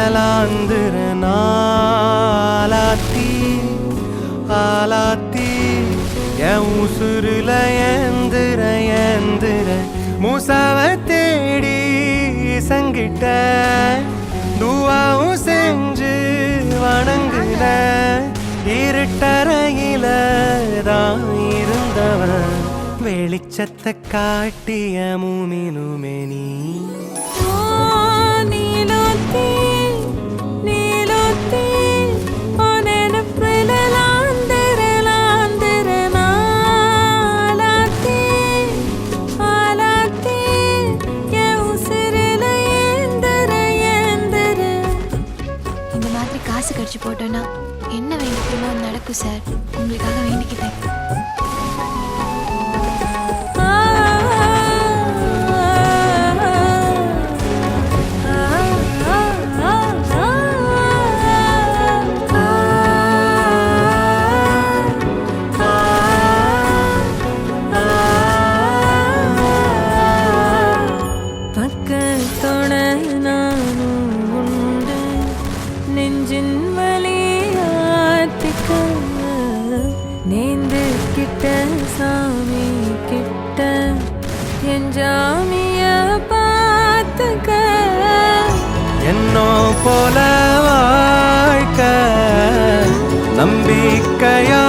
பிறலாந்திர நாளாத்தி ஆலாத்தி என் உசுருல ஏந்திர ஏந்திர மூசாவ தேடி சங்கிட்ட துவாவும் செஞ்சு வணங்குன இருட்டறையில தான் இருந்தவன் வெளிச்சத்தை காட்டிய மூமினுமே நீ காசு கடிச்சு போட்டோன்னா என்ன வேண்டிக்கிறோமோ நடக்கும் சார். உங்களுக்காக வேண்டிக்கிட்டேன். பக்கத்தோட நானும் உண்டு நெஞ்சின் வழியாத்திக்க நேந்து கிட்ட சாமி கிட்ட என் ஜாமிய பார்த்துக்க என்னோ போல வாழ்க்க நம்பிக்கையா